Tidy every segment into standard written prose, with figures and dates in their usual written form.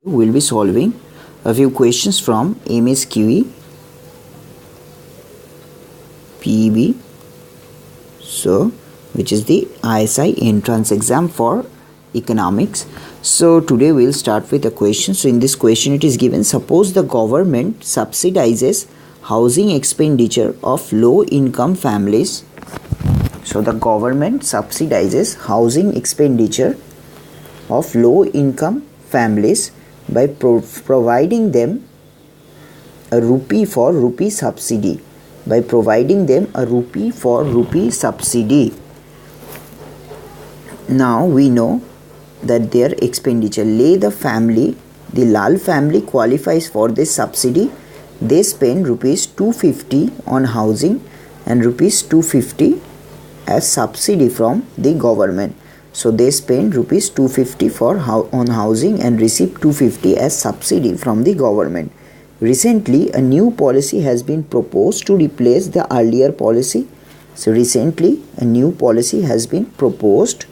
We'll be solving a few questions from Msqe PEB, which is the ISI entrance exam for economics. So today we'll start with a question. So in this question it is given, suppose the government subsidizes housing expenditure of low income families. So the government subsidizes housing expenditure of low income families by providing them a rupee for rupee subsidy. By providing them a rupee for rupee subsidy. Now we know that their expenditure, the Lal family qualifies for this subsidy. They spend rupees 250 on housing and rupees 250 as subsidy from the government. So they spend rupees 250 on housing and receive 250 as subsidy from the government. Recently, a new policy has been proposed to replace the earlier policy. So recently, a new policy has been proposed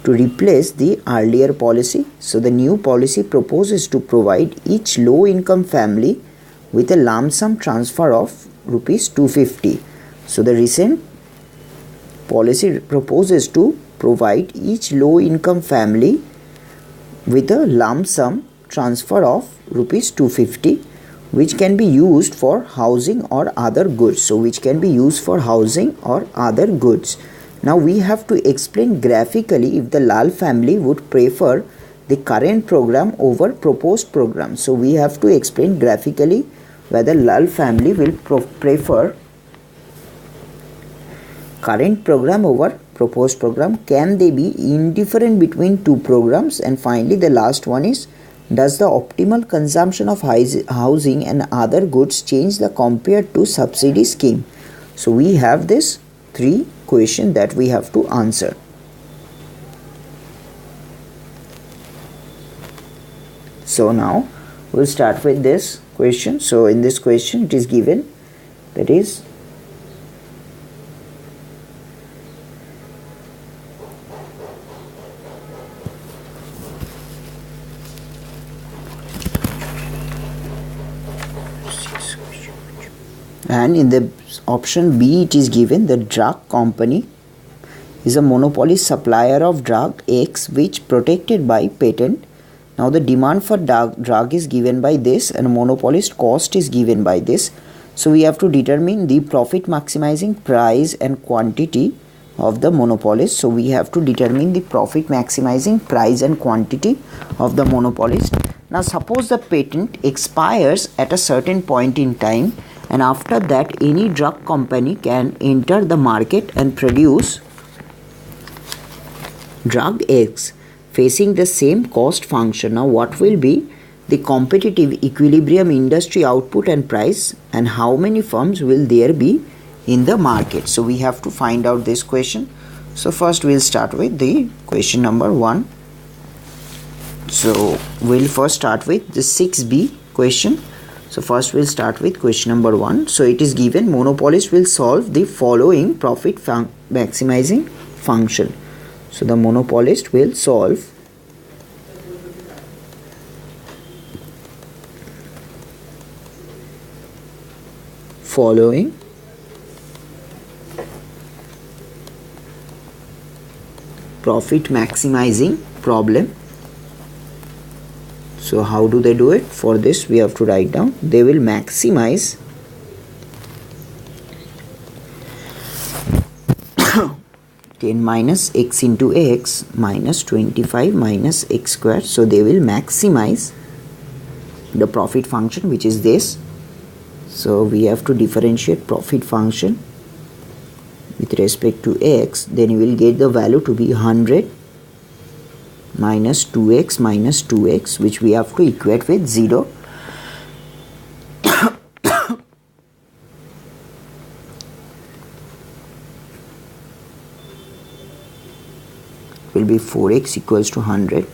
to replace the earlier policy. So the new policy proposes to provide each low income family with a lump sum transfer of rupees 250. So the recent policy proposes to provide each low income family with a lump sum transfer of rupees 250, which can be used for housing or other goods. So which can be used for housing or other goods. Now we have to explain graphically if the Lal family would prefer the current program over proposed program. So we have to explain graphically whether Lal family will prefer current program over proposed program. Can they be indifferent between two programs? And finally the last one is, does the optimal consumption of housing and other goods change the compared to subsidy scheme? So we have this three questions that we have to answer. So now we'll start with this question. So in this question it is given, that is and in the option B it is given, the drug company is a monopoly supplier of drug X which protected by patent. Now the demand for drug is given by this and monopolist cost is given by this. So we have to determine the profit maximizing price and quantity of the monopolist. So we have to determine the profit maximizing price and quantity of the monopolist. Now suppose the patent expires at a certain point in time, and after that any drug company can enter the market and produce drug X facing the same cost function. Now what will be the competitive equilibrium industry output and price, and how many firms will there be in the market? So we have to find out this question. So first we'll start with the question number 1. So we'll first start with the 6B question. So first we'll start with question number 1. So it is given, monopolist will solve the following profit maximizing function. So the monopolist will solve following profit maximizing problem. So how do they do it? For this we have to write down, they will maximize 10 minus x into x minus 25 minus x squared. So they will maximize the profit function, which is this. So we have to differentiate profit function with respect to x. Then you will get the value to be 100 minus 2x minus 2x, which we have to equate with 0. Will be 4x equals to 100.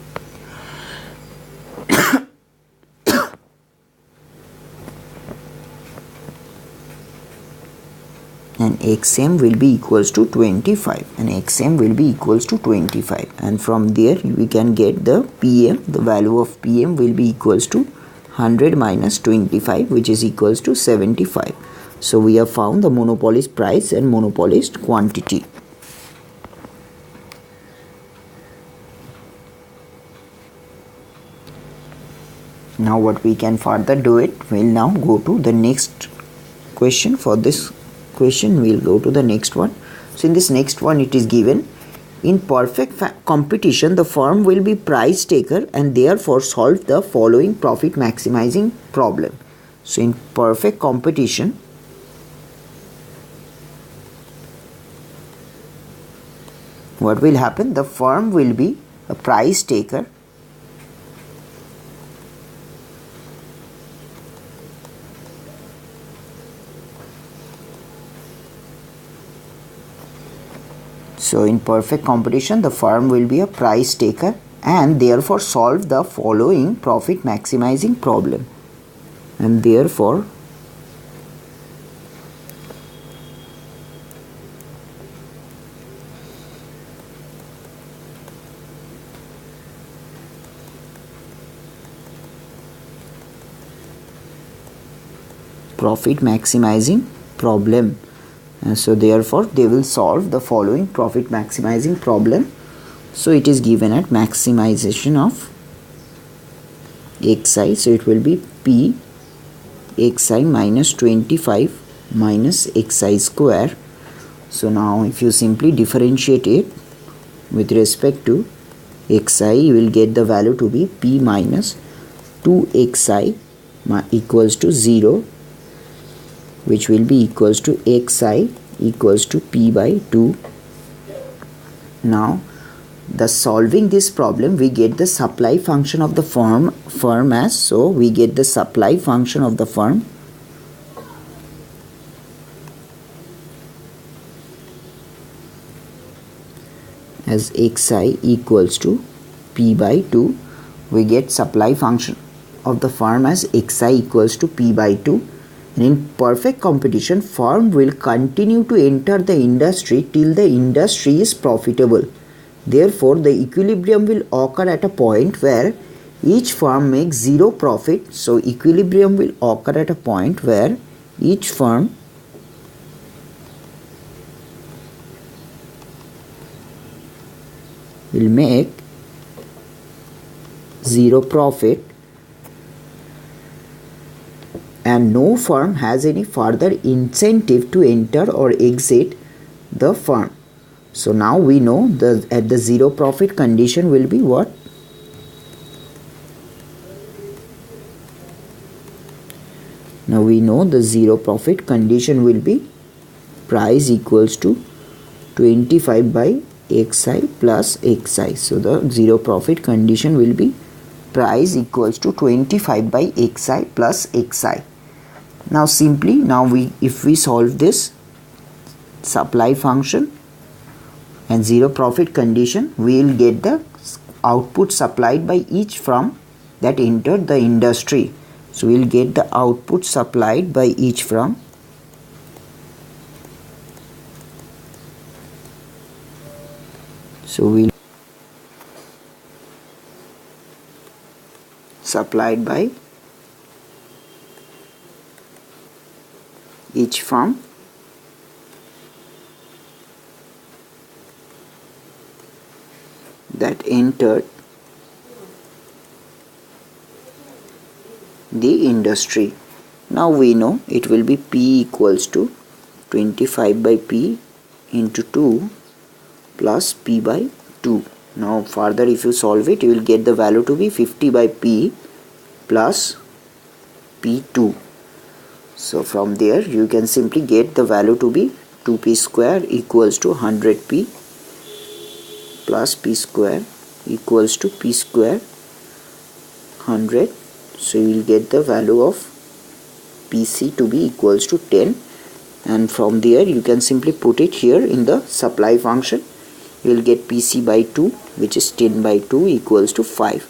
and xm will be equals to 25, and xm will be equals to 25, and from there we can get the pm. The value of pm will be equals to 100 minus 25, which is equals to 75. So we have found the monopolist price and monopolist quantity. Now what we can further do it, we'll now go to the next question. For this question we'll go to the next one. So in this next one it is given, in perfect competition the firm will be price taker and therefore solve the following profit maximizing problem. So in perfect competition, what will happen? The firm will be a price taker So in perfect competition, the firm will be a price taker and therefore solve the following profit maximizing problem. And therefore profit maximizing problem. So therefore they will solve the following profit maximizing problem. So it is given at maximization of xi. So it will be p xi minus 25 minus xi square. So now if you simply differentiate it with respect to xi, you will get the value to be p minus 2xi equals to 0, which will be equals to xi equals to p by 2. Now the solving this problem, we get the supply function of the firm as, so we get the supply function of the firm as xi equals to p by 2. We get supply function of the firm as xi equals to p by 2. And in perfect competition, firm will continue to enter the industry till the industry is profitable. Therefore, the equilibrium will occur at a point where each firm makes zero profit. So equilibrium will occur at a point where each firm will make zero profit and no firm has any further incentive to enter or exit the firm. So now we know at the zero profit condition will be what? Now we know the zero profit condition will be price equals to 25 by xi plus xi. So the zero profit condition will be price equals to 25 by xi plus xi. Now simply if we solve this supply function and zero profit condition, we will get the output supplied by each firm that entered the industry. So we will get the output supplied by each firm supplied by each firm that entered the industry. Now we know it will be P equals to 25 by P into 2 plus P by 2. Now further if you solve it, you will get the value to be 50 by P plus P2. So from there you can simply get the value to be 2p square equals to 100p plus p square equals to p square 100. So you will get the value of PC to be equals to 10, and from there you can simply put it here in the supply function. You will get PC by 2, which is 10 by 2 equals to 5.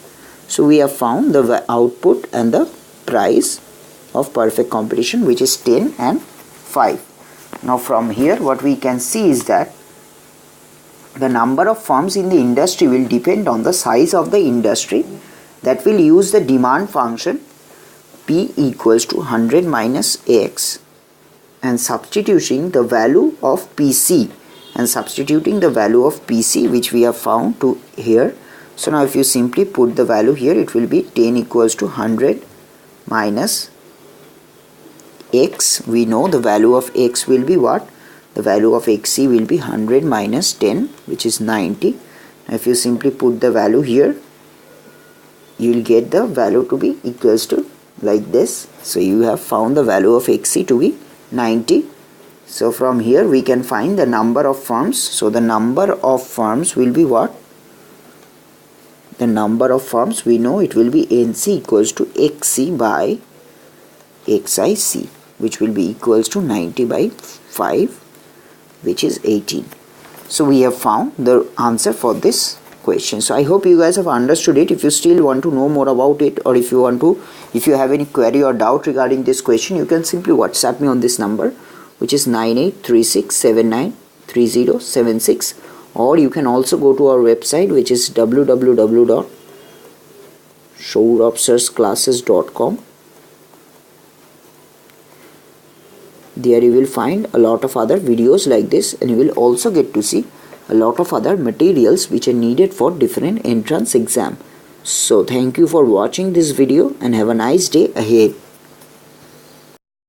So we have found the output and the price of perfect competition, which is 10 and 5. Now from here what we can see is that the number of firms in the industry will depend on the size of the industry. That will use the demand function P equals to 100 minus X and substituting the value of PC which we have found to here. So now if you simply put the value here, it will be 10 equals to 100 minus X. We know the value of X will be what? The value of XC will be 100 minus 10, which is 90. Now if you simply put the value here, you will get the value to be equals to like this. So you have found the value of XC to be 90. So from here we can find the number of firms. So the number of firms will be what? The number of firms, we know it will be NC equals to XC by XIC, which will be equals to 90 by 5, which is 18. So we have found the answer for this question. So I hope you guys have understood it. If you still want to know more about it, or if you have any query or doubt regarding this question, you can simply WhatsApp me on this number, which is 9836793076, or you can also go to our website, which is www.showropsersclasses.com. There you will find a lot of other videos like this, and you will also get to see a lot of other materials which are needed for different entrance exam. So thank you for watching this video and have a nice day ahead.